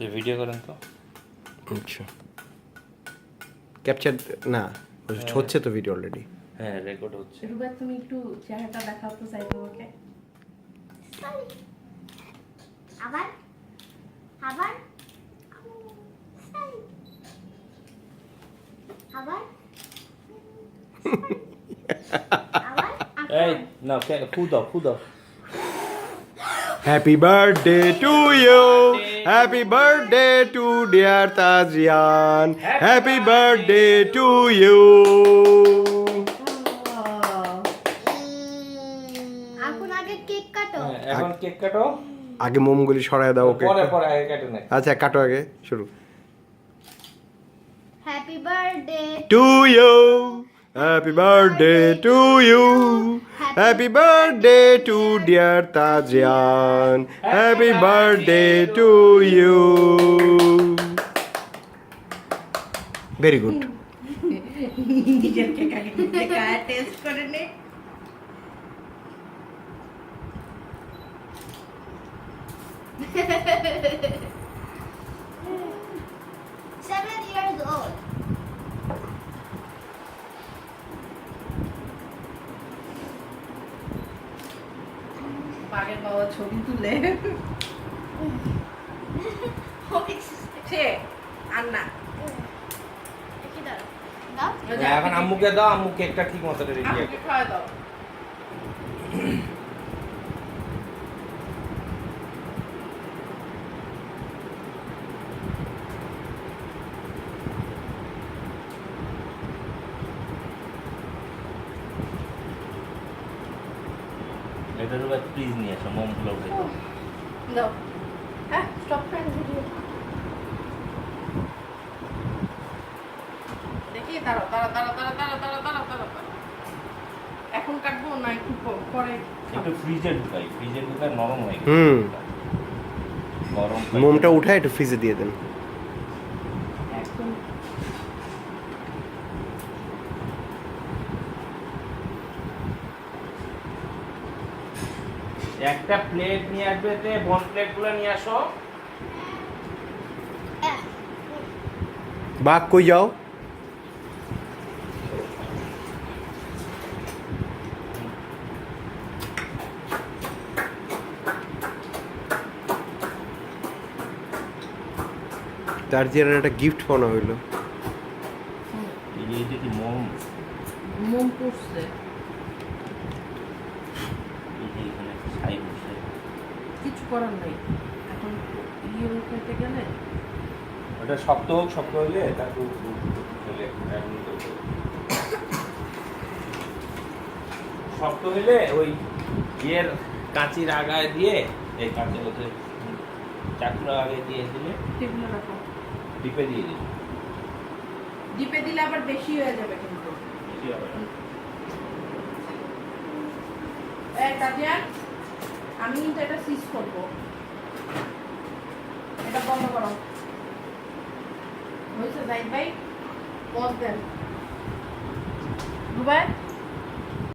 এই ভিডিও করেন তো। আচ্ছা ক্যাপচার না হচ্ছে তো ভিডিও অলরেডি। হ্যাঁ রেকর্ড হচ্ছে। রুবা তুমি একটু চেহারাটা দেখাও তো চাই তোমাকে। আবার আবার আবার আবার এই না ফু দাও। Happy birthday to you. Happy birthday to dear Tajian. Happy birthday to you. এখন আগে কেক কাটো। এখন কেক কাটো। আগে মোমগুলি সরায় দাও ওকে। পরে আগে কাটো না। আচ্ছা কাটো আগে শুরু। Happy birthday To you. Happy birthday to you. Happy birthday to dear Tajian. Happy birthday to you. Very good. নিজের কেক আগে নিজে খায় টেস্ট করে নে। 7 years old. বাঘের বাবা ছবি তুলে সে আর না দেখি দাও দাও এখন আম্মুকে দাও, আম্মু কেকটা ঠিক মতো রেডি আমাকে আছে। খাওয়া দাও। এটার উপর প্লিজ নিয়ে আসো, মোমগুলো উঠে দাও। দাও হ্যাঁ স্টপ করে ভিডিও দেখি দাঁড়াও এখন কাটবো না একটু পরে একটু ফ্রিজে ঢুকাই নরম হয়ে গেছে। গরম মোমটা উঠায় একটু ফ্রিজে দিয়ে দেন। এখন একটা প্লেট নিয়ে আসবে, তে বন প্লেটগুলো নিয়ে আসো। বাঘ কই যাও? তার যে একটা গিফট পাওয়া হইলো। এইটা কি মোম? মোম পড়ছে এই যে এখানে ছাই বসে। কিছু করার নাই এখন ইয়ে উঠাইতে গেলে ওটা শক্ত হলে তারপর চলে শক্ত হলে ওই ইয়ের কাঁচির আগায় দিয়ে, এই কাঁচির মধ্যে চাকুর আগায় দিয়ে দিলে টেবিলে রাখো ডিপে দিয়ে দিলে ডিপে দিলে আবার বেশি হয়ে যাবে কিন্তু বেশি হবে না। এই তাজিয়ান আমি কিন্তু এটা সিজ করব এটা বন্ধ করো হয়েছে জাহিদ ভাই পজ দেন দুবাই